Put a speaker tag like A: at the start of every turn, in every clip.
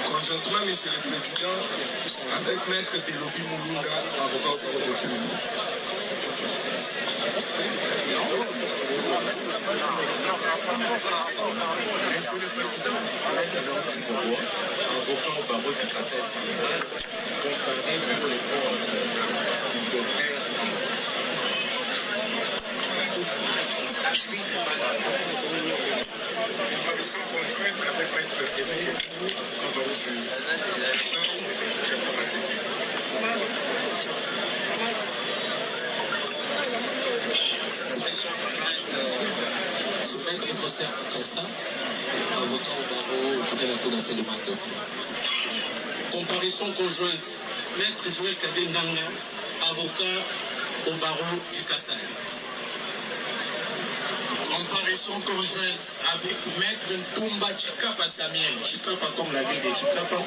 A: Conjointement, Monsieur le Président, avec Maître Delobi Moulunda, avocat au barreau de Kinshasa. Monsieur le Président, Maître Delobi Moulunda, avocat au barreau du Kassai Sénégal, comparé pour les comptes du docteur Comparaison conjointe avec Maître Delobi
B: Sous Maître Faustin Kassa, avocat au barreau auprès de la Cour d'appel de Mando. Comparaison conjointe, Maître Joël Kadenganga, avocat au barreau du Kassai.
A: Comparaison conjointe avec Maître Ntumba Chikapa Samuel, Chikapa comme la ville de Chikapa,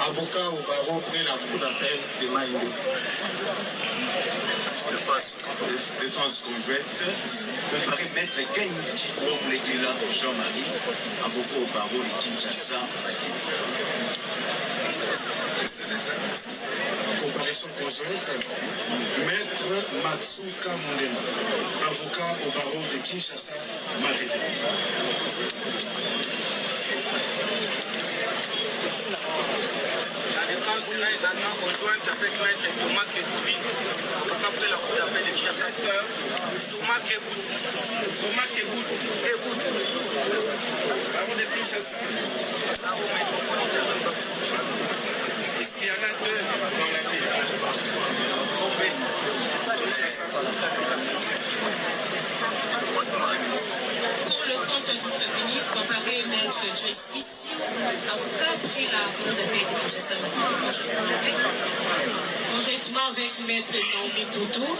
A: avocat au barreau près la cour d'appel de Maïndo.
C: Défense conjointe, comparer Maître Gaïnji Omlegela Jean-Marie, avocat au barreau de Kinshasa.
A: Comparaison conjointe, Maître Matsuka Mondema, avocat au barreau de Kinshasa, Matete.
D: La défense sera également conjointe avec Maître Thomas Kebouti, avocat après la cour d'appel de Kinshasa. Thomas Kebouti, barreau de Kinshasa.
A: Est-ce qu'il y en a deux dans la ville?
E: Pour le compte du féminin, comparé Maître Joyce Issou, avocat après la cour d'appel de Kinshasa, conjointement avec Maître Naomi Boudou,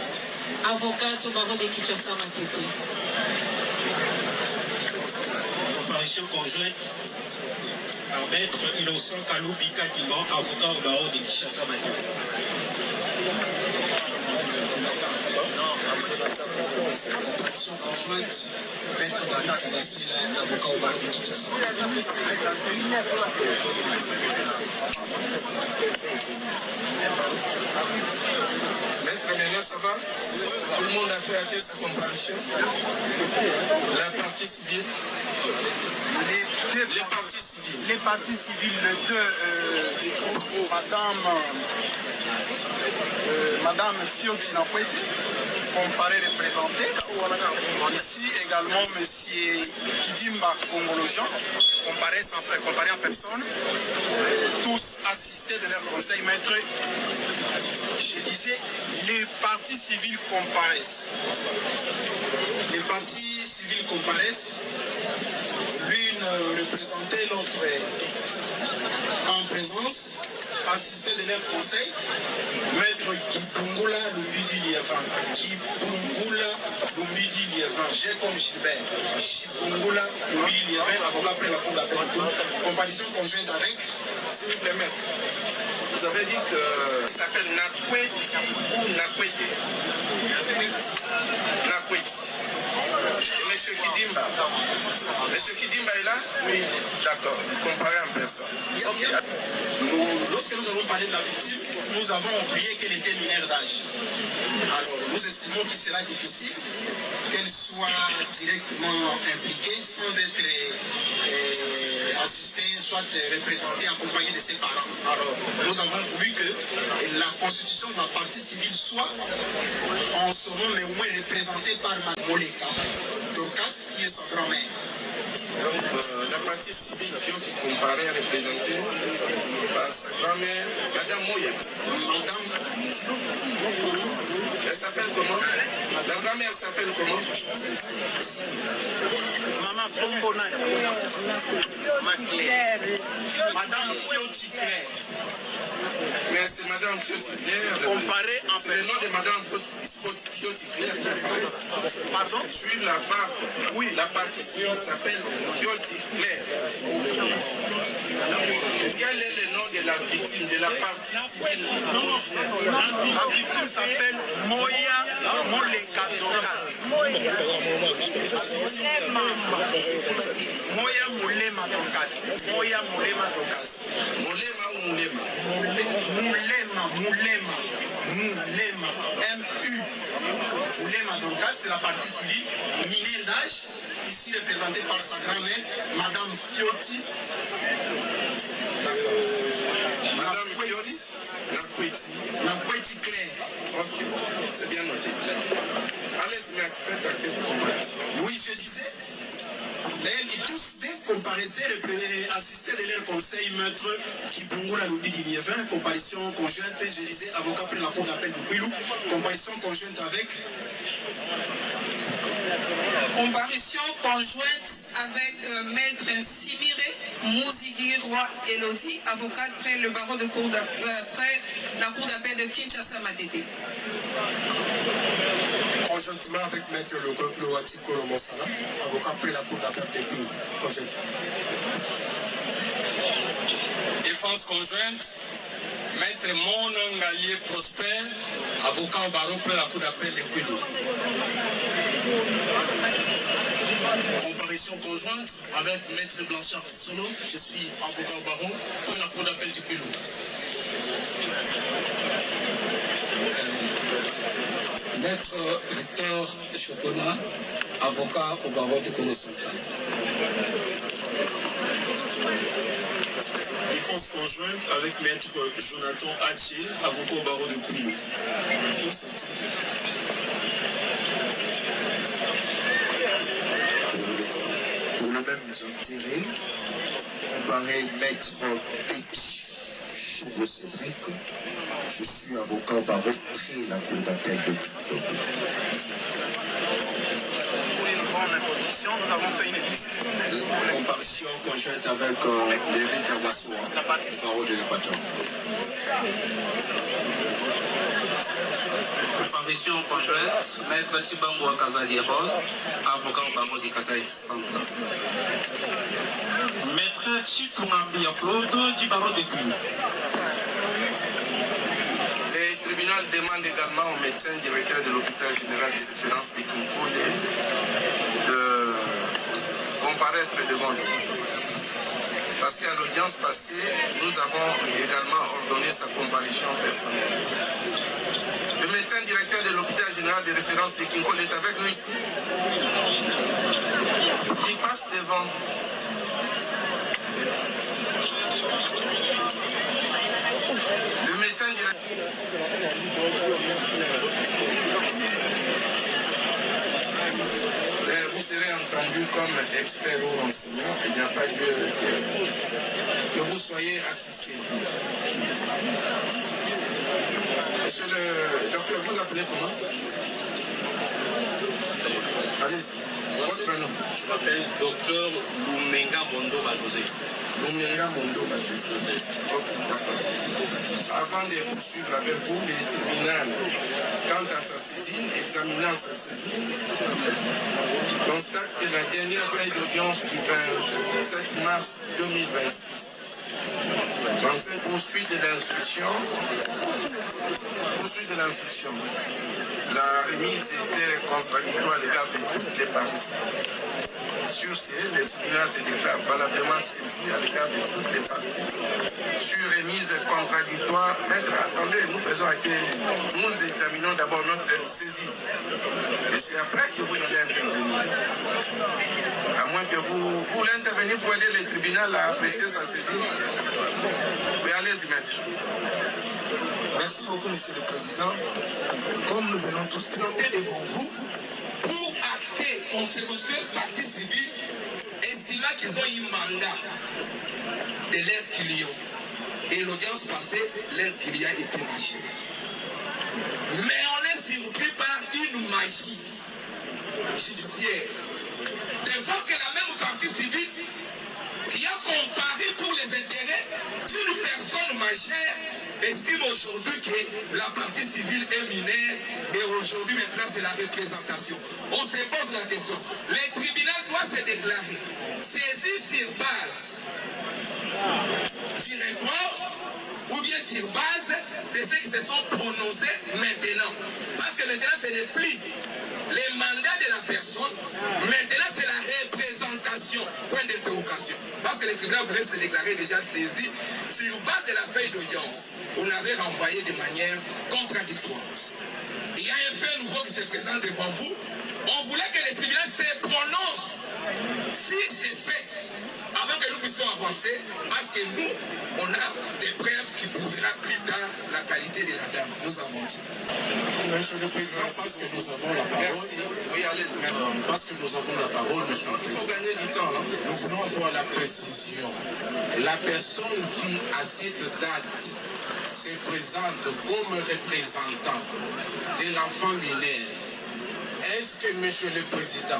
E: avocat au barreau de Kinshasa, Matete.
B: Comparution conjointe à Maître Innocent Kaloubi Kadimon, avocat au barreau de Kinshasa, Matete.
A: Comparaison conjointe, Maître David Kadassila, avocat au barreau de Kinshasa. Maître Mena, ça va? Tout le monde a fait hâter sa comparution. La partie civile.
D: Les parties civiles, les deux, Madame Sioti Nakweti, comparé représenté. Ici également M. Kidimba Congologien, comparé en personne. Tous assistés de leur conseil maître. Je disais, les parties civiles comparaissent.
A: Les parties civiles comparaissent. L'une représentée, l'autre en présence, assisté de leur conseil, Maître Kipungula Lumbidi Liévan. Kipungula Lumbidi Liévan, j'ai comme Gilbert. Kipungula Lumbidi Liévan, avocat après la cour d'appel. Comparaison conjointe avec, s'il vous plaît, maître. Vous avez dit que ça s'appelle Nakweti ou Nakwete. Nakweti. Monsieur Kidimba. Monsieur Kidimba est là? Oui. D'accord. Comparé en personne. Okay. Lorsque nous avons parlé de la victime, nous avons oublié qu'elle était mineure d'âge. Alors, nous estimons qu'il sera difficile qu'elle soit directement impliquée sans être assistée, soit représentée, accompagnée de ses parents. Alors, nous avons voulu que la constitution de la partie civile soit en ce moment, mais au moins représentée par Mme Moleka, Dorcas, qui est sa grand-mère. Donc, la partie civile qui comparait représentée par sa grand-mère, Madame Moya. Elle s'appelle comment? La grand-mère s'appelle comment?
D: Maman Pompona. Madame Fioti Claire.
A: Mais c'est Madame Fioti Claire.
D: Comparé en
A: C'est le nom de Madame Fioti Claire qui apparaît.
D: Pardon?
A: Suivre la part. Oui, la partie civile s'appelle Fioti Claire. Quel est le nom de la victime de la partie civile originaire?
D: La victime s'appelle Moya Moleka Dokas. Moya Mulema Dokas. Moya Mulema Dokas.
A: Molema ou Mulema?
D: Mulema. M-U. Mulema Dokas, c'est la partie civile minée d'âge, ici représentée par sa grand-mère, Madame Fioti.
A: Madame Fioti Nakweti Claire. Ok, c'est bien noté. Allez, faites à quelle comparaison?
D: Oui, je disais, ils tous des comparaissaient, assistaient de leur conseil, maître Kibungula Lubi Dilievin, comparution conjointe, je disais, avocat après la cour d'appel de Kouilou, comparution conjointe avec.
E: Comparution conjointe avec Maître Simiré Mouzigui Roi Elodie, avocate près le barreau de cour près la cour d'appel de Kinshasa Matete.
F: Conjointement avec Maître Loati Kolomosala, avocat près la cour d'appel de Kouilou.
D: Défense conjointe, Maître Monon Ngalié Prosper, avocat au barreau près la cour d'appel de Kouilou. Comparution conjointe avec Maître Blanchard Solo, je suis avocat au barreau près la cour d'appel de Kouilou. Maître Victor Chopona, avocat au barreau de Congo central. Défense conjointe avec Maître Jonathan Hatché, avocat au barreau de Kouilou.
F: Pour le même intérêt, comparé Maître H. Cheveux-Cédric, je suis avocat au barreau près la cour d'appel de Tobé.
D: Nous avons fait une liste.
F: Comparution conjointe avec David Kawassoa, barreau de l'Équateur.
G: Comparution conjointe, Maître Tibango Kazaliero, avocat au barreau de Kasaï Central. Maître Chitunambi Claude du barreau de Kouilou.
A: Le tribunal demande également au médecin directeur de l'hôpital général de référence de Kinkole de comparaître devant lui. Parce qu'à l'audience passée, nous avons également ordonné sa comparution personnelle. Le médecin directeur de l'hôpital général de référence de Kinkole est avec nous ici. Il passe devant. Le médecin directeur. Vous serez entendu comme expert ou enseignant. Il n'y a pas lieu que vous soyez assisté. Monsieur le docteur, vous appelez comment? Allez-y. Votre nom?
B: Je m'appelle docteur Lumenga Mondo Bajosé.
A: Lumenga Mondo Bajosé. Ok, d'accord. Avant de poursuivre avec vous, le tribunal, quant à sa saisine, examinant sa saisine, constate que la dernière veille d'audience du 27 mars 2026, dans cette poursuite de l'instruction, la remise était contradictoire à l'égard de toutes les parties. Sur ce, le tribunal se déclare valablement saisi à l'égard de toutes les parties. Sur remise contradictoire, maître, attendez, nous faisons que nous examinons d'abord notre saisie. Et c'est après que vous allez intervenir. À moins que vous voulez intervenir pour aider le tribunal à apprécier sa saisie. Oui, allez-y, maître.
D: Merci beaucoup, Monsieur le Président. Comme nous venons tous présenter devant vous, pour acter en circonstance partie civile, estimant
H: qu'ils ont eu mandat de leur client. Et l'audience passée, leur client était obligé. Mais on est surpris par une magie judiciaire. De voir que la même partie civile qui a comparé pour les intérêts d'une personne majeure estime aujourd'hui que la partie civile est mineure et aujourd'hui maintenant c'est la représentation. On se pose la question. Le tribunal doit se déclarer saisi sur base du report ou bien sur base de ceux qui se sont prononcés maintenant. Parce que maintenant ce n'est plus les mandats de la personne, maintenant c'est la représentation, point d'interrogation. Parce que le tribunal voulait se déclarer déjà saisi sur base de la feuille d'audience. On avait renvoyé de manière contradictoire. Il y a un fait nouveau qui se présente devant vous. On voulait que le tribunal se prononce sur ces faits avant que nous puissions avancer, parce que nous, on a des preuves qui prouvera plus tard la qualité de la dame. Nous avons dit.
I: Monsieur le Président, parce que nous avons la parole.
H: Oui, allez-y,
I: parce que nous avons la parole, Monsieur le Président.
H: Il faut gagner du temps. Hein?
I: Nous voulons avoir la précision. La personne qui, à cette date, se présente comme représentant de l'enfant mineur, est-ce que, Monsieur le Président,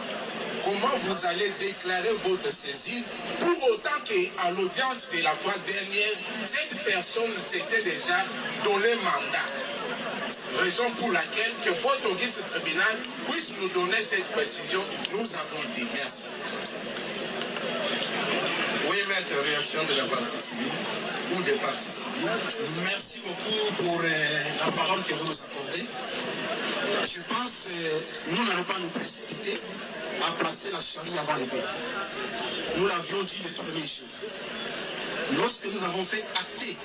I: comment vous allez déclarer votre saisine pour autant qu'à l'audience de la fois dernière, cette personne s'était déjà donné mandat? Raison pour laquelle que votre auguste tribunal puisse nous donner cette précision, nous avons dit merci.
H: Oui, maître, réaction de la partie civile ou des parties civiles.
D: Merci beaucoup pour la parole que vous nous accordez. Je pense que nous n'allons pas nous précipiter à placer la charrue avant les bœufs. Nous l'avions dit le premier jour. Lorsque nous avons fait acter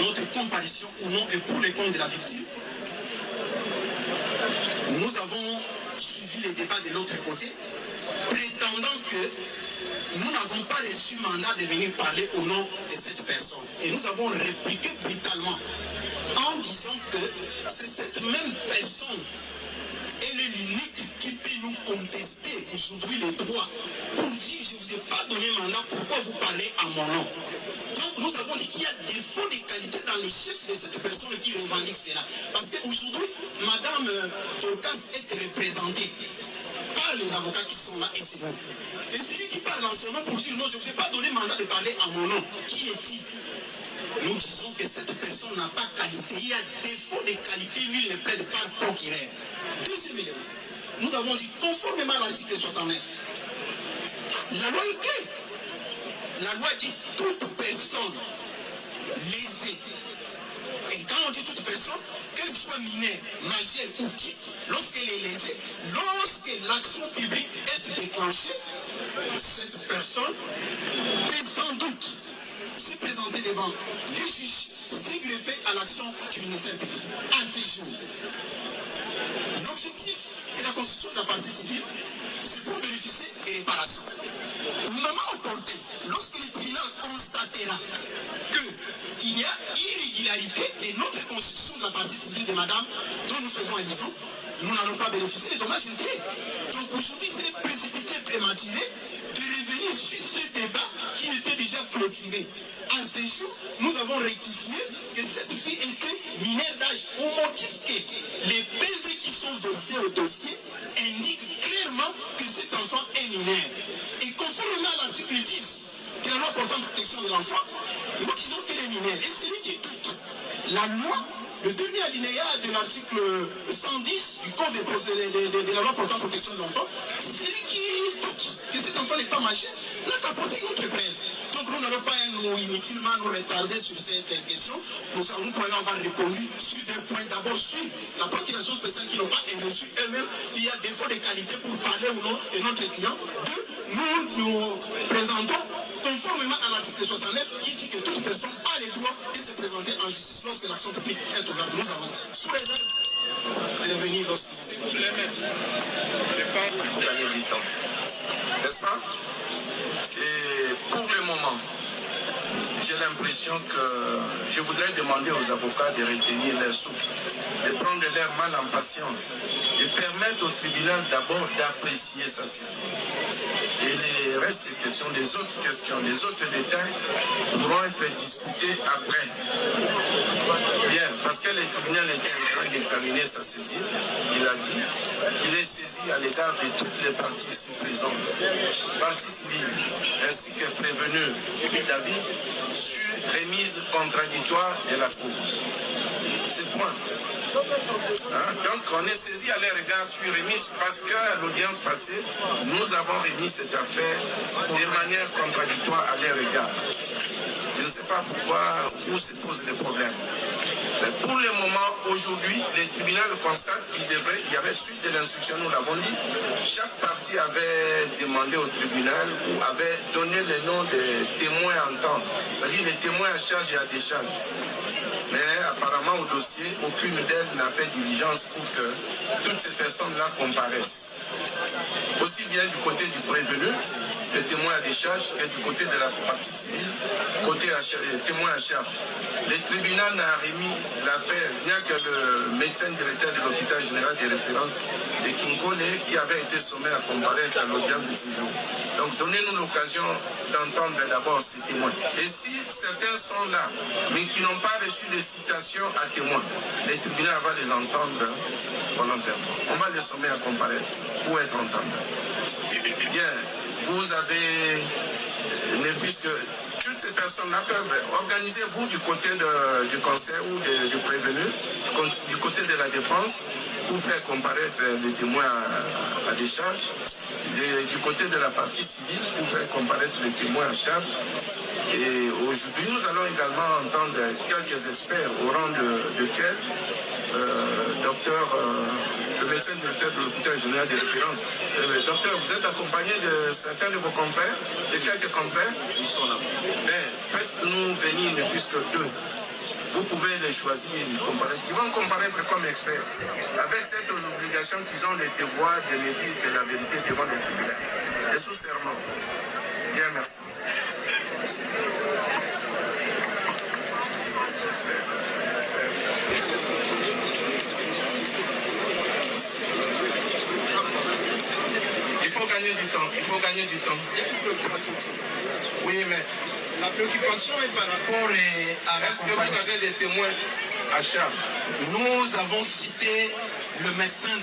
D: notre comparution au nom et pour les comptes de la victime, nous avons suivi les débats de l'autre côté, prétendant que nous n'avons pas reçu mandat de venir parler au nom de cette personne. Et nous avons répliqué brutalement en disant que c'est cette même personne, elle est l'unique qui peut nous contester aujourd'hui les droits pour dire je ne vous ai pas donné mandat, pourquoi vous parlez à mon nom? Donc nous avons dit qu'il y a défaut de qualité dans les chefs de cette personne qui revendique cela. Parce qu'aujourd'hui, Madame Dorcas est représentée par les avocats qui sont là et c'est vous. Et celui qui parle en son nom pour dire non, je ne vous ai pas donné mandat de parler à mon nom, qui est-il? Nous disons que cette personne n'a pas qualité. Il y a défaut de qualité, lui il ne plaide pas le procureur. Deuxième élément, nous avons dit conformément à l'article 69, la loi est claire. La loi dit toute personne lésée. Et quand on dit toute personne, qu'elle soit mineure, majeure ou qui, lorsqu'elle est lésée, lorsque l'action publique est déclenchée, cette personne peut sans doute se présenter devant les juges, c'est greffé à l'action du ministère public. À ces jours, l'objectif de la constitution de la partie civile, c'est pour bénéficier des réparations. Au moment opportun, lorsque le tribunal constatera qu'il y a irrégularité de notre constitution de la partie civile de madame, dont nous faisons allusion, nous n'allons pas bénéficier des dommages intérêts. Donc aujourd'hui, c'est précipité, prématuré de revenir sur ce débat qui était déjà clôturé. À ce jour, nous avons rectifié que cette fille était mineure d'âge au motif que les PV qui sont versés au dossier indiquent clairement que cet enfant est mineur. Et conformément à l'article 10 de la loi portant protection de l'enfant, nous disons qu'il est mineur. Et celui qui écoute la loi, le dernier alinéa de l'article 110 du code de la loi portant protection de l'enfant, celui qui doute que cet enfant n'est pas majeur n'a qu'à porter notre preuve. Donc nous n'allons pas inutilement nous retarder sur cette question. Nous pourrions avoir répondu sur deux points. D'abord sur la procuration spéciale qui n'ont pas reçu eux-mêmes. Il y a défaut de qualité pour parler ou non de notre client. Deux, nous présentons conformément à l'article 69 qui dit que toute personne a le droit de se présenter en justice lorsque l'action publique est ouverte. Nous avons dit, sous réserve de revenir lorsqu'il faut les mettre. Je pense qu'il faut gagner du temps. N'est-ce pas? Et pour le moment, je
I: l'impression que je voudrais demander aux avocats de retenir leur souffle, de prendre leur mal en patience, de permettre au tribunal d'abord d'apprécier sa saisie. Et les restes des questions, les autres détails pourront être discutés après. Bien, parce que le tribunal est en train d'examiner sa saisie, il a dit qu'il est saisi à l'égard de toutes les parties ici présentes, partie civile ainsi que prévenu David, sur remise contradictoire de la cause. C'est point. Donc on est saisi à leur égard sur remise parce qu'à l'audience passée, nous avons remis cette affaire de manière contradictoire à leur égard. Je ne sais pas pourquoi, où se posent les problèmes. Mais pour le moment, aujourd'hui, le tribunal constate qu'il y avait suite de l'instruction, nous l'avons dit, chaque partie avait demandé au tribunal ou avait donné le nom des témoins à entendre, c'est-à-dire les témoins à charge et à décharge. Mais apparemment au dossier, aucune d'elles n'a fait diligence pour que toutes ces personnes-là comparaissent. Aussi bien du côté du prévenu, le témoin à décharge, que du côté de la partie civile, côté témoin à charge. Le tribunal n'a remis l'affaire, bien que le médecin directeur de l'hôpital général de référence de Kinkole, qui avait été sommé à comparaître à l'audience de ce jour. Donc donnez-nous l'occasion d'entendre d'abord ces témoins. Et si certains sont là, mais qui n'ont pas reçu de citation à témoins, le tribunal va les entendre volontairement. On va les sommer à comparaître pour être entendus. Bien, vous avez, puisque toutes ces personnes-là peuvent organiser, vous du côté du conseil ou du prévenu, du côté de la défense, pour faire comparaître les témoins à décharge, du côté de la partie civile, pour faire comparaître les témoins à charge. Et aujourd'hui, nous allons également entendre quelques experts au rang de quel le médecin directeur de l'hôpital général de référence. Docteur, vous êtes accompagné de certains de vos confrères, de quelques confrères? Ils sont là. Mais faites-nous venir ne plus que deux. Vous pouvez les choisir et les comparer. Ils vont comparaître comme experts, avec cette obligation qu'ils ont le devoir de me dire que la vérité devant le tribunal. Et sous serment. Bien, merci. Il faut gagner du temps, il faut gagner du temps. Oui, maître.
D: La préoccupation est par rapport à la...
I: Est-ce que vous avez des témoins à charge?
D: Nous avons cité le médecin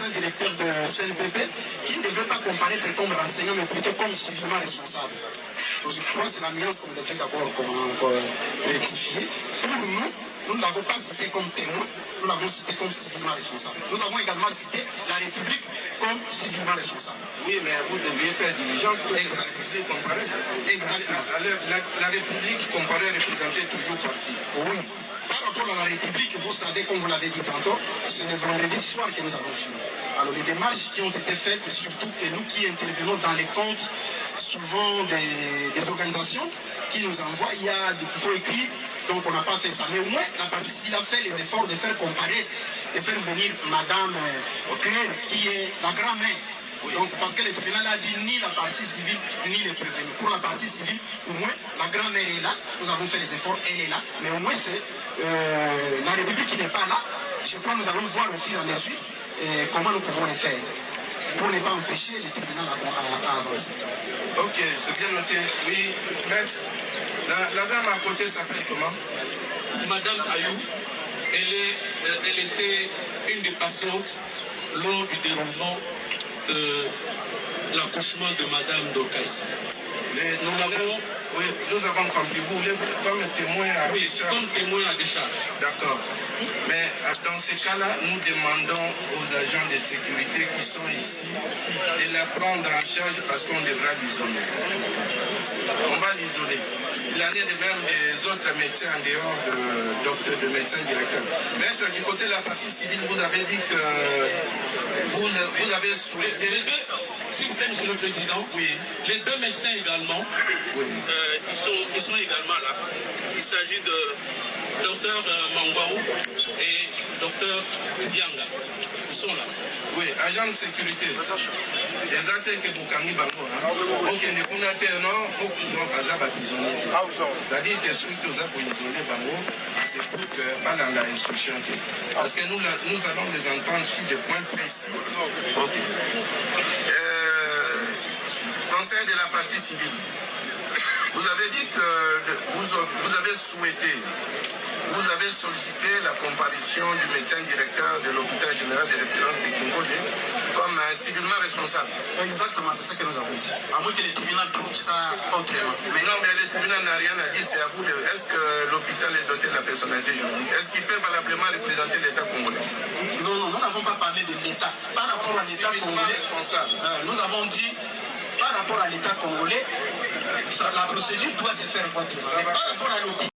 D: directeur de CNPP qui ne devait pas comparaître comme renseignant, mais plutôt comme civilement responsable. Donc je crois que c'est la nuance qu'on devrait d'abord rectifier. Pour nous, nous ne l'avons pas cité comme témoin, nous l'avons cité comme civilement responsable. Nous avons également cité la République comme civilement responsable.
I: Oui, mais vous devriez faire diligence pour que la République comparaisse.
D: Exactement.
I: La République comparée représentée toujours par qui?
D: Oui. Par rapport à la République, vous savez, comme vous l'avez dit tantôt, c'est le vendredi soir que nous avons fini. Alors les démarches qui ont été faites, surtout que nous qui intervenons dans les comptes, souvent des organisations qui nous envoient, il y a des faux écrits, donc on n'a pas fait ça. Mais au moins, la partie civile a fait les efforts de faire comparer, de faire venir Madame Claire, qui est la grand-mère. Donc, parce que le tribunal a dit ni la partie civile, ni les prévenus. Pour la partie civile, au moins, la grand-mère est là, nous avons fait les efforts, elle est là, mais au moins, c'est la République qui n'est pas là. Je crois que nous allons voir au fil en aiguille comment nous pouvons le faire, pour ne pas empêcher le tribunal à avancer.
I: Ok, c'est bien noté. Oui, maître, la dame à côté s'appelle comment?
J: Madame Ayou, elle était une des patientes lors du déroulement de l'accouchement de Madame Docas.
I: Nous avons compris. Vous voulez comme témoin à
J: oui,
I: décharge?
J: Comme témoin à décharge.
I: D'accord. Mais dans ces cas-là, nous demandons aux agents de sécurité qui sont ici de la prendre en charge parce qu'on devra l'isoler. On va l'isoler. Il en est de même des autres médecins en dehors de médecins directeurs. Maître, du côté de la partie civile, vous avez dit que vous avez souhaité...
J: Les deux, s'il vous plaît, Monsieur le Président,
I: oui.
J: Les deux médecins également,
I: oui.
J: Ils sont également là. Il s'agit de Dr Mangwaou et Dr Dianga. Ils sont là.
I: Oui, agent de sécurité. Les attaques que vous avez, ok, les connaisseurs, non, pas prisonnier. C'est-à-dire que ceux qui ont prisonnier, c'est pour que, pas dans l'instruction. Parce que nous allons les entendre sur des points précis. Ok. Conseil de la partie civile. Vous avez dit que vous avez souhaité, vous avez sollicité la comparution du médecin directeur de l'hôpital général de référence de Kinkode comme civilement responsable.
D: Exactement, c'est ce que nous avons dit. À moins que le tribunal trouve ça autrement.
I: Mais non, mais le tribunal n'a rien à dire, c'est à vous. Est-ce que l'hôpital est doté de la personnalité juridique? Est-ce qu'il peut valablement représenter l'État congolais?
D: Non, nous n'avons pas parlé de l'État. Par rapport à l'État congolais, nous avons dit, par rapport à l'État congolais, la procédure doit se faire contre. Par rapport à l'hôpital.